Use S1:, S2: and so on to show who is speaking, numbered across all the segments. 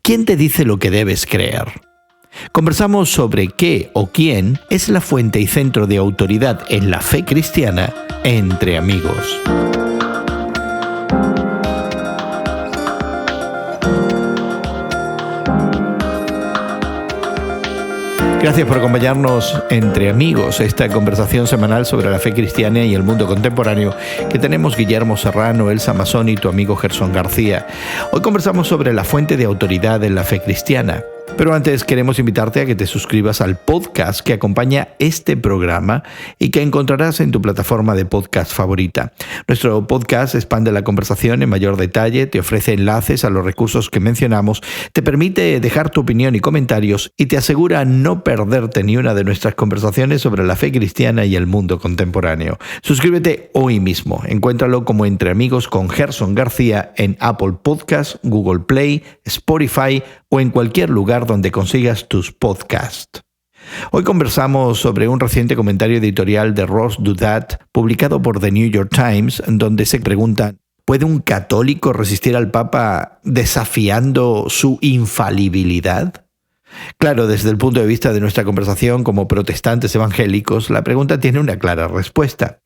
S1: ¿Quién te dice lo que debes creer? Conversamos sobre qué o quién es la fuente y centro de autoridad en la fe cristiana entre amigos. Gracias por acompañarnos entre amigos, esta conversación semanal sobre la fe cristiana y el mundo contemporáneo que tenemos Guillermo Serrano, Elsa Mazzoni y tu amigo Gerson García. Hoy conversamos sobre la fuente de autoridad en la fe cristiana. Pero antes queremos invitarte a que te suscribas al podcast que acompaña este programa y que encontrarás en tu plataforma de podcast favorita. Nuestro podcast expande la conversación en mayor detalle, te ofrece enlaces a los recursos que mencionamos, te permite dejar tu opinión y comentarios y te asegura no perderte ni una de nuestras conversaciones sobre la fe cristiana y el mundo contemporáneo. Suscríbete hoy mismo. Encuéntralo como Entre Amigos con Gerson García en Apple Podcasts, Google Play, Spotify o en cualquier lugar donde consigas tus podcasts. Hoy conversamos sobre un reciente comentario editorial de Ross Douthat, publicado por The New York Times, donde se pregunta: ¿puede un católico resistir al Papa desafiando su infalibilidad? Claro, desde el punto de vista de nuestra conversación como protestantes evangélicos, la pregunta tiene una clara respuesta.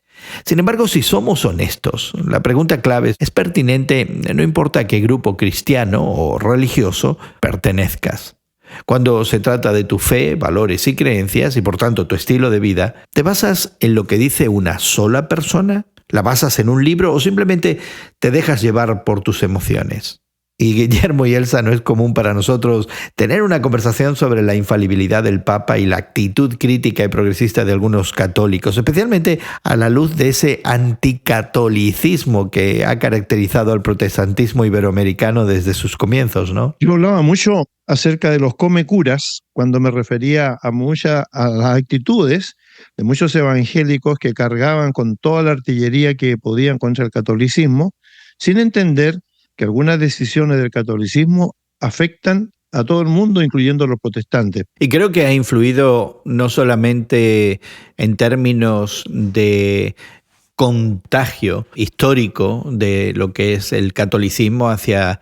S1: Sin embargo, si somos honestos, la pregunta clave es pertinente no importa a qué grupo cristiano o religioso pertenezcas. Cuando se trata de tu fe, valores y creencias, y por tanto tu estilo de vida, ¿te basas en lo que dice una sola persona? ¿La basas en un libro o simplemente te dejas llevar por tus emociones? Y Guillermo y Elsa, no es común para nosotros tener una conversación sobre la infalibilidad del Papa y la actitud crítica y progresista de algunos católicos, especialmente a la luz de ese anticatolicismo que ha caracterizado al protestantismo iberoamericano desde sus comienzos, ¿no?
S2: Yo hablaba mucho acerca de los come-curas cuando me refería a las actitudes de muchos evangélicos que cargaban con toda la artillería que podían contra el catolicismo, sin entender que algunas decisiones del catolicismo afectan a todo el mundo, incluyendo a los protestantes.
S1: Y creo que ha influido no solamente en términos de contagio histórico de lo que es el catolicismo hacia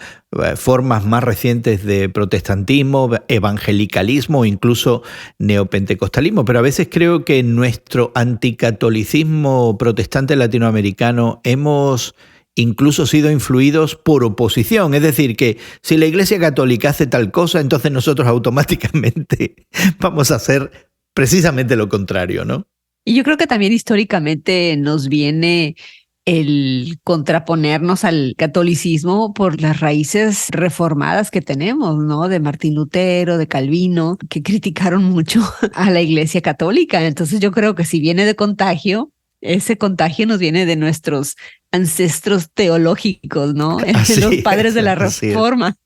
S1: formas más recientes de protestantismo, evangelicalismo o incluso neopentecostalismo, pero a veces creo que en nuestro anticatolicismo protestante latinoamericano hemos incluso sido influidos por oposición. Es decir, que si la Iglesia Católica hace tal cosa, entonces nosotros automáticamente vamos a hacer precisamente lo contrario, ¿no?
S3: Y yo creo que también históricamente nos viene el contraponernos al catolicismo por las raíces reformadas que tenemos, ¿no? De Martín Lutero, de Calvino, que criticaron mucho a la Iglesia Católica. Entonces yo creo que si viene de contagio, ese contagio nos viene de nuestros ancestros teológicos, ¿no? Los padres de la Reforma.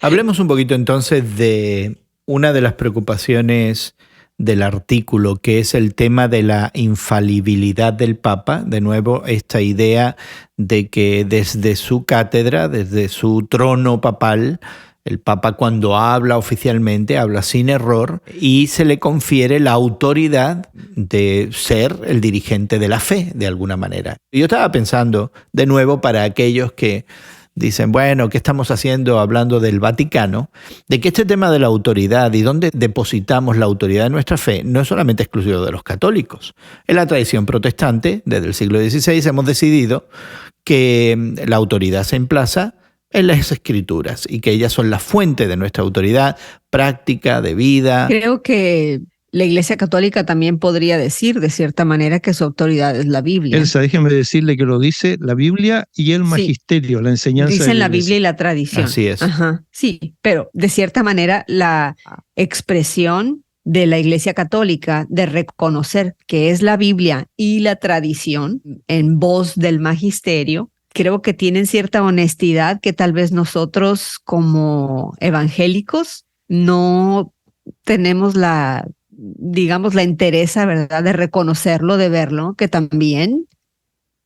S1: Hablemos un poquito entonces de una de las preocupaciones del artículo, que es el tema de la infalibilidad del Papa. De nuevo, esta idea de que desde su cátedra, desde su trono papal, el Papa cuando habla oficialmente habla sin error y se le confiere la autoridad de ser el dirigente de la fe de alguna manera. Yo estaba pensando, de nuevo, para aquellos que dicen, bueno, ¿qué estamos haciendo hablando del Vaticano? De que este tema de la autoridad y dónde depositamos la autoridad de nuestra fe no es solamente exclusivo de los católicos. En la tradición protestante, desde el siglo XVI, hemos decidido que la autoridad se emplaza en las Escrituras y que ellas son la fuente de nuestra autoridad práctica, de vida.
S3: Creo que la Iglesia Católica también podría decir de cierta manera que su autoridad es la Biblia.
S2: Elsa, déjeme decirle que lo dice la Biblia y el magisterio, la enseñanza.
S3: Dicen la Biblia y la tradición.
S1: Así es.
S3: Ajá. Sí, pero de cierta manera la expresión de la Iglesia Católica de reconocer que es la Biblia y la tradición en voz del magisterio, creo que tienen cierta honestidad que tal vez nosotros como evangélicos no tenemos la entereza, ¿verdad?, de reconocerlo, de verlo, que también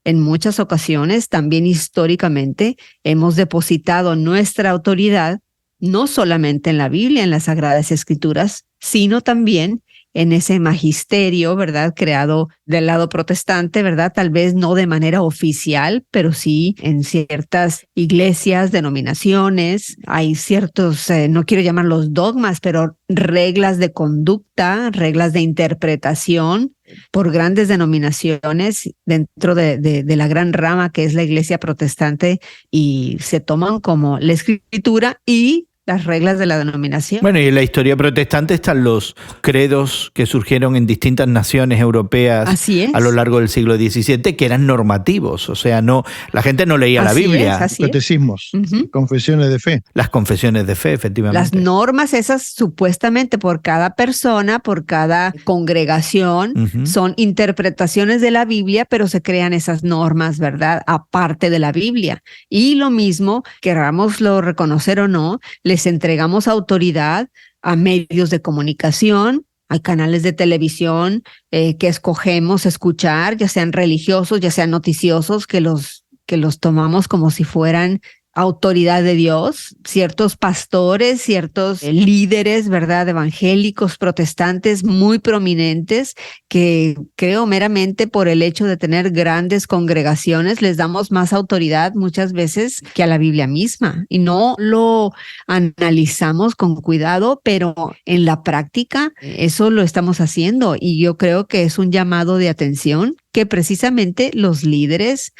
S3: en muchas ocasiones, también históricamente, hemos depositado nuestra autoridad no solamente en la Biblia, en las Sagradas Escrituras, sino también en ese magisterio, ¿verdad? Creado del lado protestante, ¿verdad? Tal vez no de manera oficial, pero sí en ciertas iglesias, denominaciones. Hay ciertos, no quiero llamarlos dogmas, pero reglas de conducta, reglas de interpretación por grandes denominaciones dentro de la gran rama que es la iglesia protestante, y se toman como la escritura y las reglas de la denominación.
S1: Bueno, y en la historia protestante están los credos que surgieron en distintas naciones europeas
S3: Así es.
S1: a lo largo del siglo XVII, que eran normativos, o sea, no, la gente no leía la Biblia.
S2: Catecismos, confesiones de fe.
S1: Las confesiones de fe, efectivamente.
S3: Las normas esas supuestamente por cada persona, por cada congregación, son interpretaciones de la Biblia, pero se crean esas normas, ¿verdad? Aparte de la Biblia. Y lo mismo, querámoslo reconocer o no, les entregamos autoridad a medios de comunicación, a canales de televisión que escogemos escuchar, ya sean religiosos, ya sean noticiosos, que los tomamos como si fueran autoridad de Dios, ciertos pastores, ciertos líderes, ¿verdad? Evangélicos, protestantes muy prominentes, que creo meramente por el hecho de tener grandes congregaciones les damos más autoridad muchas veces que a la Biblia misma, y no lo analizamos con cuidado, pero en la práctica eso lo estamos haciendo, y yo creo que es un llamado de atención que precisamente los líderes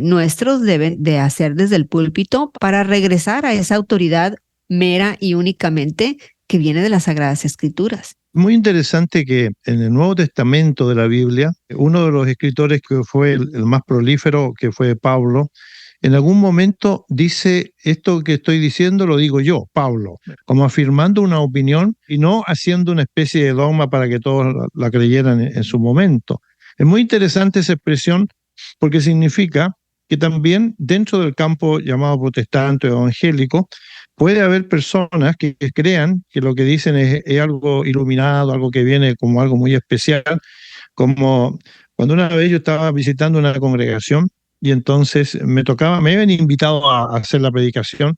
S3: nuestros deben de hacer desde el púlpito para regresar a esa autoridad mera y únicamente que viene de las Sagradas Escrituras.
S2: Muy interesante que en el Nuevo Testamento de la Biblia, uno de los escritores que fue el más prolífero, que fue Pablo, en algún momento dice: esto que estoy diciendo lo digo yo, Pablo, como afirmando una opinión y no haciendo una especie de dogma para que todos la creyeran en su momento. Es muy interesante esa expresión porque significa que también dentro del campo llamado protestante o evangélico puede haber personas que crean que lo que dicen es algo iluminado, algo que viene como algo muy especial, como cuando una vez yo estaba visitando una congregación y entonces me habían invitado a hacer la predicación,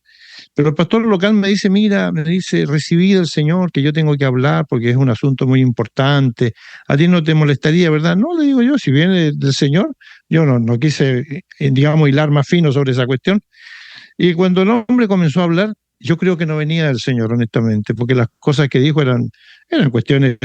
S2: pero el pastor local me dice: mira, recibí del Señor que yo tengo que hablar porque es un asunto muy importante, a ti no te molestaría, ¿verdad? No, le digo yo, si viene del Señor, yo no quise, digamos, hilar más fino sobre esa cuestión. Y cuando el hombre comenzó a hablar, yo creo que no venía del Señor, honestamente, porque las cosas que dijo eran cuestiones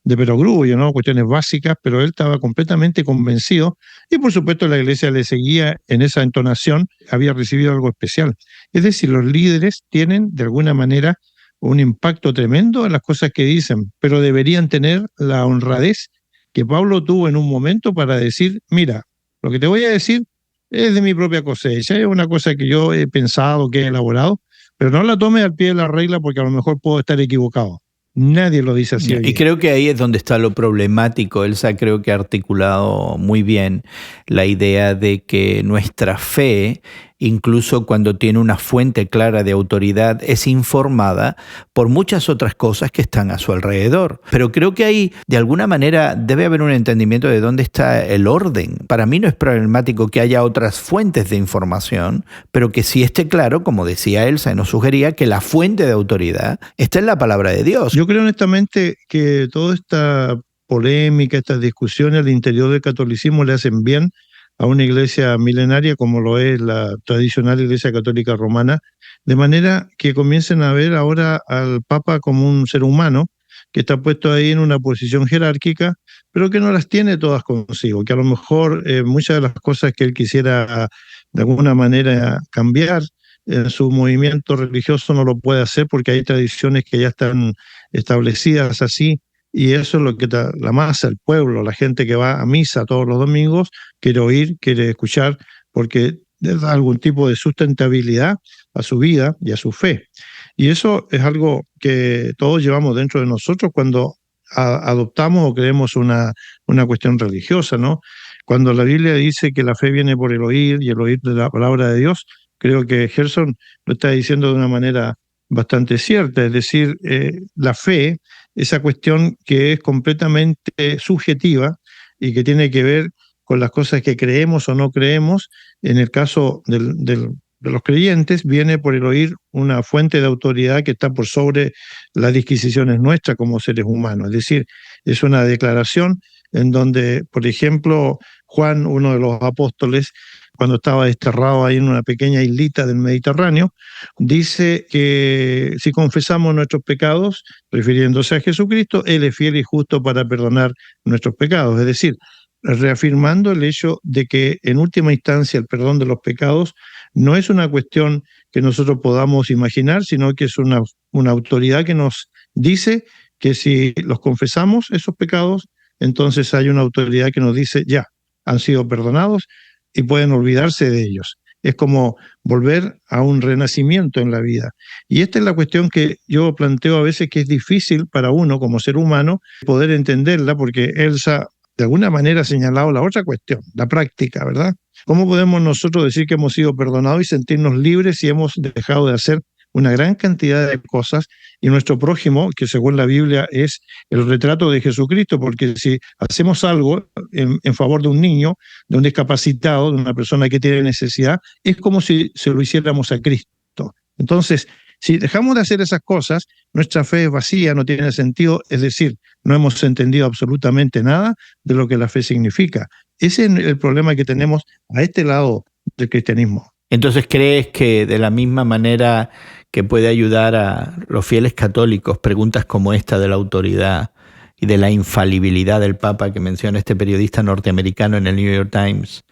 S2: de perogrullo, ¿no? Cuestiones básicas, pero él estaba completamente convencido y por supuesto la iglesia le seguía en esa entonación, había recibido algo especial. Es decir, los líderes tienen de alguna manera un impacto tremendo en las cosas que dicen, pero deberían tener la honradez que Pablo tuvo en un momento para decir: mira, lo que te voy a decir es de mi propia cosecha, es una cosa que yo he pensado, que he elaborado, pero no la tome al pie de la regla porque a lo mejor puedo estar equivocado. Nadie lo dice así.
S1: Y creo que ahí es donde está lo problemático. Elsa creo que ha articulado muy bien la idea de que nuestra fe, incluso cuando tiene una fuente clara de autoridad, es informada por muchas otras cosas que están a su alrededor. Pero creo que ahí, de alguna manera, debe haber un entendimiento de dónde está el orden. Para mí no es problemático que haya otras fuentes de información, pero que sí esté claro, como decía Elsa y nos sugería, que la fuente de autoridad está en la palabra de Dios.
S2: Yo creo honestamente que toda esta polémica, estas discusiones al interior del catolicismo le hacen bien a una iglesia milenaria como lo es la tradicional Iglesia Católica Romana, de manera que comiencen a ver ahora al Papa como un ser humano que está puesto ahí en una posición jerárquica, pero que no las tiene todas consigo, que a lo mejor muchas de las cosas que él quisiera de alguna manera cambiar en su movimiento religioso no lo puede hacer porque hay tradiciones que ya están establecidas así. Y eso es lo que la masa, el pueblo, la gente que va a misa todos los domingos, quiere oír, quiere escuchar, porque da algún tipo de sustentabilidad a su vida y a su fe. Y eso es algo que todos llevamos dentro de nosotros cuando adoptamos o creemos una cuestión religiosa, ¿no? Cuando la Biblia dice que la fe viene por el oír y el oír de la palabra de Dios, creo que Gerson lo está diciendo de una manera bastante cierta, es decir, la fe, esa cuestión que es completamente subjetiva y que tiene que ver con las cosas que creemos o no creemos. En el caso del de los creyentes viene por el oír una fuente de autoridad que está por sobre las disquisiciones nuestras como seres humanos. Es decir, es una declaración en donde, por ejemplo, Juan, uno de los apóstoles, cuando estaba desterrado ahí en una pequeña islita del Mediterráneo, dice que si confesamos nuestros pecados, refiriéndose a Jesucristo, Él es fiel y justo para perdonar nuestros pecados. Es decir, reafirmando el hecho de que en última instancia el perdón de los pecados no es una cuestión que nosotros podamos imaginar, sino que es una autoridad que nos dice que si los confesamos esos pecados, entonces hay una autoridad que nos dice ya, han sido perdonados y pueden olvidarse de ellos. Es como volver a un renacimiento en la vida. Y esta es la cuestión que yo planteo a veces que es difícil para uno como ser humano poder entenderla, porque Elsa de alguna manera ha señalado la otra cuestión, la práctica, ¿verdad? ¿Cómo podemos nosotros decir que hemos sido perdonados y sentirnos libres si hemos dejado de hacer una gran cantidad de cosas y nuestro prójimo, que según la Biblia es el retrato de Jesucristo? Porque si hacemos algo en favor de un niño, de un discapacitado, de una persona que tiene necesidad, es como si se lo hiciéramos a Cristo. Entonces, si dejamos de hacer esas cosas, nuestra fe es vacía, no tiene sentido, es decir, no hemos entendido absolutamente nada de lo que la fe significa. Ese es el problema que tenemos a este lado del cristianismo.
S1: Entonces, ¿crees que de la misma manera que puede ayudar a los fieles católicos preguntas como esta de la autoridad y de la infalibilidad del Papa que menciona este periodista norteamericano en el New York Times,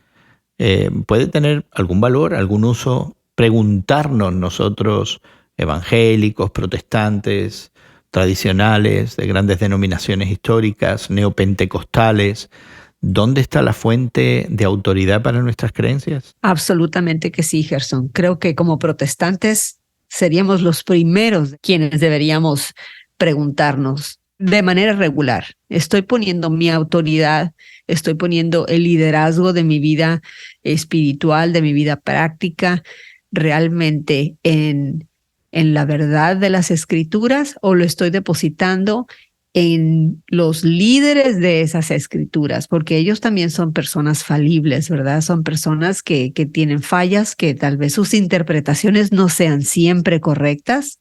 S1: puede tener algún valor, algún uso, preguntarnos nosotros, evangélicos, protestantes, tradicionales, de grandes denominaciones históricas, neopentecostales, ¿dónde está la fuente de autoridad para nuestras creencias?
S3: Absolutamente que sí, Gerson. Creo que como protestantes seríamos los primeros quienes deberíamos preguntarnos de manera regular. ¿Estoy poniendo mi autoridad? ¿Estoy poniendo el liderazgo de mi vida espiritual, de mi vida práctica, realmente en la verdad de las Escrituras, o lo estoy depositando en los líderes de esas Escrituras? Porque ellos también son personas falibles, ¿verdad? Son personas que tienen fallas, que tal vez sus interpretaciones no sean siempre correctas,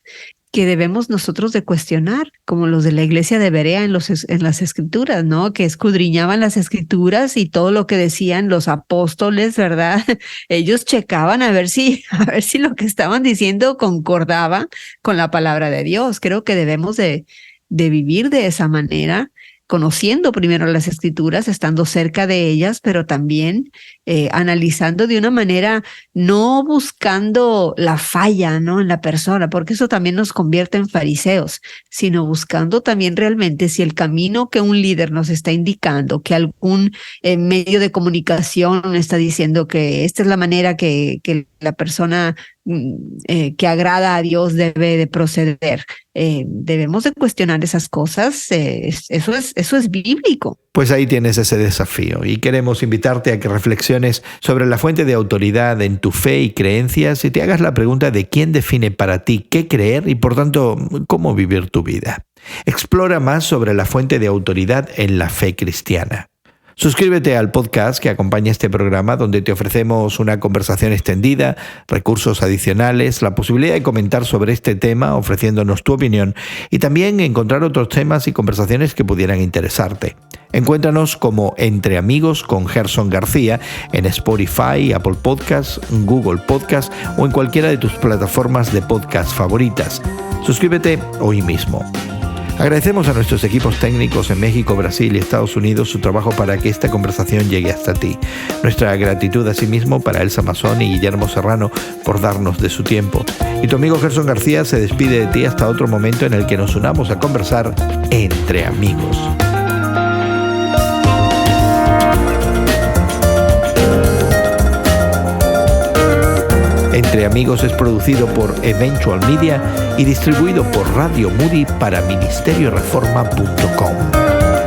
S3: que debemos nosotros de cuestionar, como los de la iglesia de Berea en las Escrituras, ¿no? Que escudriñaban las Escrituras y todo lo que decían los apóstoles, ¿verdad? Ellos checaban a ver si lo que estaban diciendo concordaba con la palabra de Dios. Creo que debemos de vivir de esa manera, conociendo primero las Escrituras, estando cerca de ellas, pero también analizando de una manera, no buscando la falla, ¿no?, en la persona, porque eso también nos convierte en fariseos, sino buscando también realmente si el camino que un líder nos está indicando, que algún medio de comunicación está diciendo que esta es la manera que la persona que agrada a Dios debe de proceder. Debemos de cuestionar esas cosas. Eso es bíblico.
S1: Pues ahí tienes ese desafío y queremos invitarte a que reflexiones sobre la fuente de autoridad en tu fe y creencias y te hagas la pregunta de quién define para ti qué creer y por tanto cómo vivir tu vida. Explora más sobre la fuente de autoridad en la fe cristiana. Suscríbete al podcast que acompaña este programa, donde te ofrecemos una conversación extendida, recursos adicionales, la posibilidad de comentar sobre este tema ofreciéndonos tu opinión y también encontrar otros temas y conversaciones que pudieran interesarte. Encuéntranos como Entre Amigos con Gerson García en Spotify, Apple Podcasts, Google Podcasts o en cualquiera de tus plataformas de podcast favoritas. Suscríbete hoy mismo. Agradecemos a nuestros equipos técnicos en México, Brasil y Estados Unidos su trabajo para que esta conversación llegue hasta ti. Nuestra gratitud asimismo para Elsa Masón y Guillermo Serrano por darnos de su tiempo. Y tu amigo Gerson García se despide de ti hasta otro momento en el que nos unamos a conversar entre amigos. Entre Amigos es producido por Eventual Media y distribuido por Radio Moody para ministerioreforma.com.